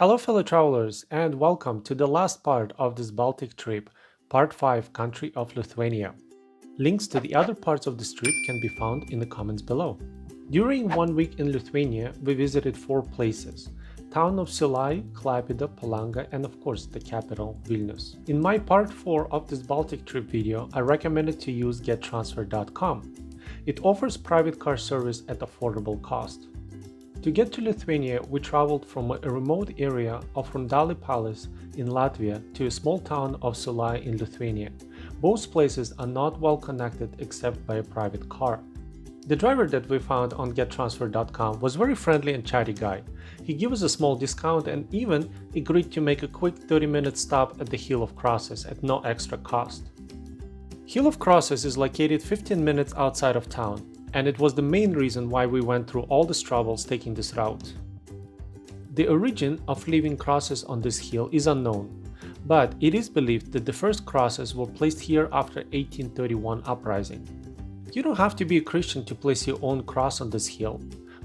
Hello fellow travelers and welcome to the last part of this Baltic trip, part 5 country of Lithuania. Links to the other parts of this trip can be found in the comments below. During 1 week in Lithuania, we visited 4 places: town of Siauliai, Klaipeda, Palanga, and of course the capital, Vilnius. In my part 4 of this Baltic trip video, I recommended to use gettransfer.com. It offers private car service at affordable cost. To get to Lithuania, we traveled from a remote area of Rundali Palace in Latvia to a small town of Siauliai in Lithuania. Both places are not well connected except by a private car. The driver that we found on gettransfer.com was very friendly and chatty guy. He gave us a small discount and even agreed to make a quick 30-minute stop at the Hill of Crosses at no extra cost. Hill of Crosses is located 15 minutes outside of town, and it was the main reason why we went through all these troubles taking this route. The origin of living crosses on this hill is unknown, but it is believed that the first crosses were placed here after 1831 uprising. You don't have to be a Christian to place your own cross on this hill.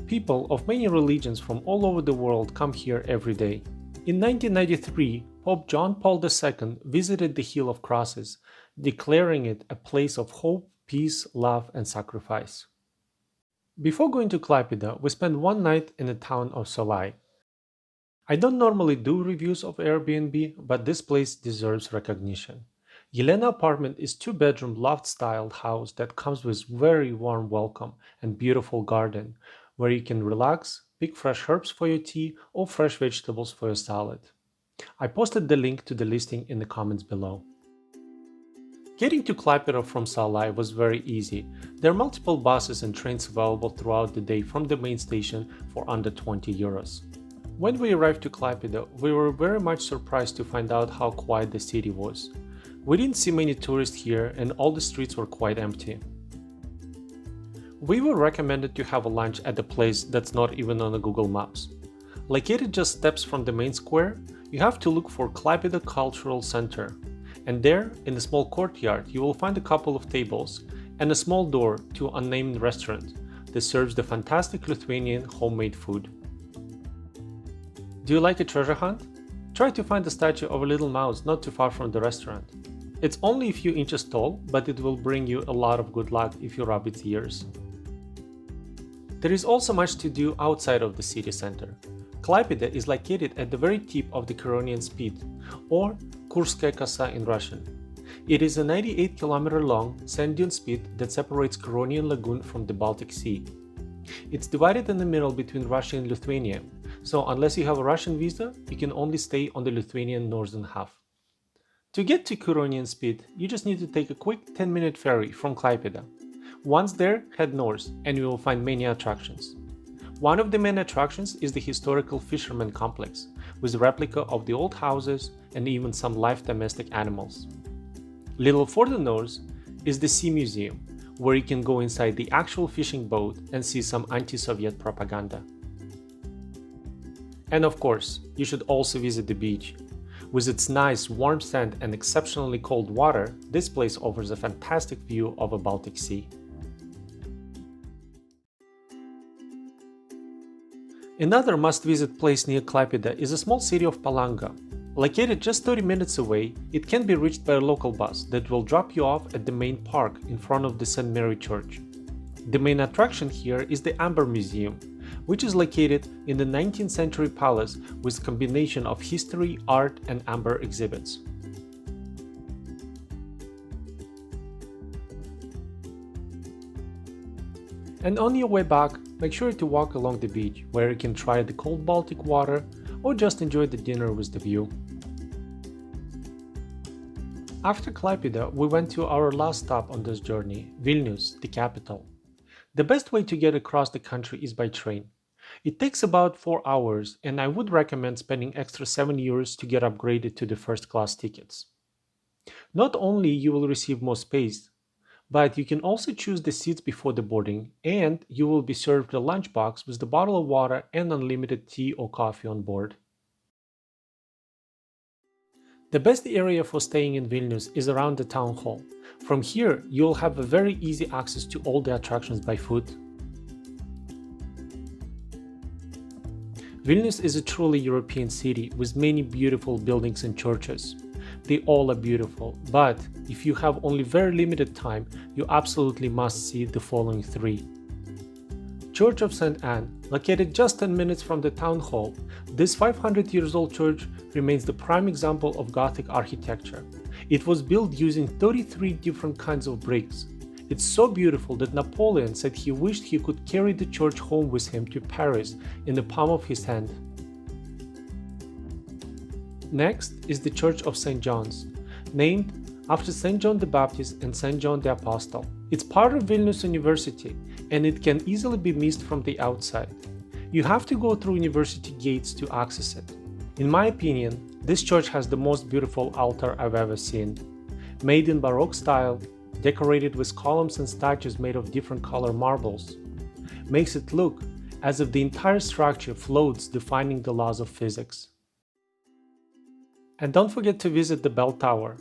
People of many religions from all over the world come here every day. In 1993, Pope John Paul II visited the Hill of Crosses, declaring it a place of hope, peace, love, and sacrifice. Before going to Klaipeda, we spent one night in the town of Siauliai. I don't normally do reviews of Airbnb, but this place deserves recognition. Elena apartment is 2-bedroom loft-styled house that comes with very warm welcome and beautiful garden, where you can relax, pick fresh herbs for your tea or fresh vegetables for your salad. I posted the link to the listing in the comments below. Getting to Klaipeda from Siauliai was very easy. There are multiple buses and trains available throughout the day from the main station for under 20 euros. When we arrived to Klaipeda, we were very much surprised to find out how quiet the city was. We didn't see many tourists here and all the streets were quite empty. We were recommended to have a lunch at a place that's not even on the Google Maps. Located just steps from the main square, you have to look for Klaipeda Cultural Center. And there, in the small courtyard, you will find a couple of tables and a small door to an unnamed restaurant that serves the fantastic Lithuanian homemade food. Do you like a treasure hunt? Try to find the statue of a little mouse not too far from the restaurant. It's only a few inches tall, but it will bring you a lot of good luck if you rub its ears. There is also much to do outside of the city center. Klaipeda is located at the very tip of the Curonian Spit, or Kurskaya Kosa in Russian. It is a 98-kilometer long sand-dune spit that separates Curonian Lagoon from the Baltic Sea. It's divided in the middle between Russia and Lithuania, so unless you have a Russian visa, you can only stay on the Lithuanian northern half. To get to Curonian Spit, you just need to take a quick 10-minute ferry from Klaipeda. Once there, head north and you will find many attractions. One of the main attractions is the historical fisherman complex, with a replica of the old houses and even some live domestic animals. Little further north is the Sea Museum, where you can go inside the actual fishing boat and see some anti-Soviet propaganda. And of course, you should also visit the beach. With its nice warm sand and exceptionally cold water, this place offers a fantastic view of a Baltic Sea. Another must-visit place near Klaipeda is a small city of Palanga. Located just 30 minutes away, it can be reached by a local bus that will drop you off at the main park in front of the St. Mary Church. The main attraction here is the Amber Museum, which is located in the 19th century palace with a combination of history, art, and amber exhibits. And on your way back, make sure to walk along the beach, where you can try the cold Baltic water or just enjoy the dinner with the view. After Klaipeda, we went to our last stop on this journey, Vilnius, the capital. The best way to get across the country is by train. It takes about 4 hours, and I would recommend spending extra 7 euros to get upgraded to the first class tickets. Not only you will receive more space, but you can also choose the seats before the boarding, and you will be served a lunchbox with a bottle of water and unlimited tea or coffee on board. The best area for staying in Vilnius is around the town hall. From here, you'll have a very easy access to all the attractions by foot. Vilnius is a truly European city with many beautiful buildings and churches. They all are beautiful, but if you have only very limited time, you absolutely must see the following three. Church of St. Anne, located just 10 minutes from the town hall, this 500 years old church remains the prime example of Gothic architecture. It was built using 33 different kinds of bricks. It's so beautiful that Napoleon said he wished he could carry the church home with him to Paris in the palm of his hand. Next is the Church of St. John's, named after St. John the Baptist and St. John the Apostle. It's part of Vilnius University, and it can easily be missed from the outside. You have to go through university gates to access it. In my opinion, this church has the most beautiful altar I've ever seen. Made in Baroque style, decorated with columns and statues made of different color marbles. Makes it look as if the entire structure floats, defying the laws of physics. And don't forget to visit the bell tower.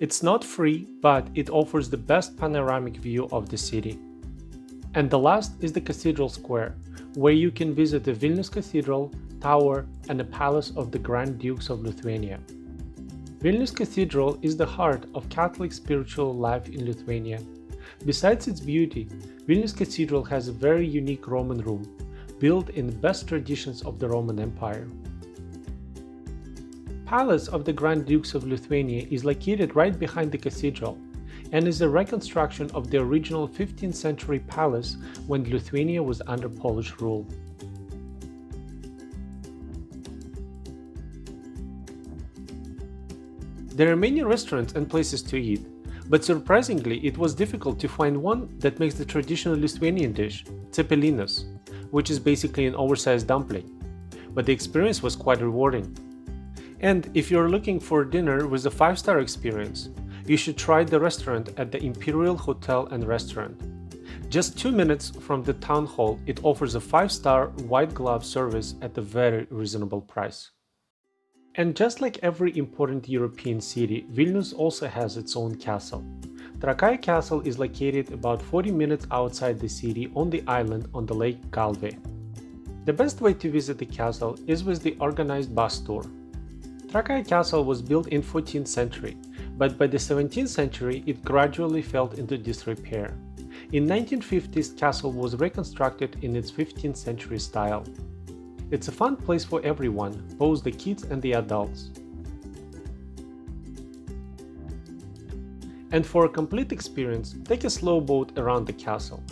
It's not free, but it offers the best panoramic view of the city. And the last is the Cathedral Square, where you can visit the Vilnius Cathedral, Tower, and the Palace of the Grand Dukes of Lithuania. Vilnius Cathedral is the heart of Catholic spiritual life in Lithuania. Besides its beauty, Vilnius Cathedral has a very unique Roman room, built in the best traditions of the Roman Empire. Palace of the Grand Dukes of Lithuania is located right behind the cathedral and is a reconstruction of the original 15th century palace when Lithuania was under Polish rule. There are many restaurants and places to eat, but surprisingly it was difficult to find one that makes the traditional Lithuanian dish, Cepelinas, which is basically an oversized dumpling. But the experience was quite rewarding. And if you're looking for dinner with a 5-star experience, you should try the restaurant at the Imperial Hotel and Restaurant. Just 2 minutes from the town hall, it offers a 5-star white glove service at a very reasonable price. And just like every important European city, Vilnius also has its own castle. Trakai Castle is located about 40 minutes outside the city on the island on the lake Galve. The best way to visit the castle is with the organized bus tour. Trakai Castle was built in 14th century, but by the 17th century it gradually fell into disrepair. In 1950s, castle was reconstructed in its 15th century style. It's a fun place for everyone, both the kids and the adults. And for a complete experience, take a slow boat around the castle.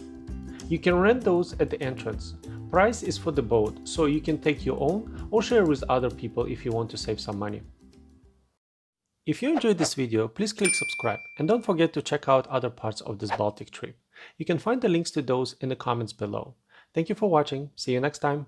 You can rent those at the entrance. Price is for the boat, so you can take your own or share with other people if you want to save some money. If you enjoyed this video, please click subscribe and don't forget to check out other parts of this Baltic trip. You can find the links to those in the comments below. Thank you for watching, see you next time!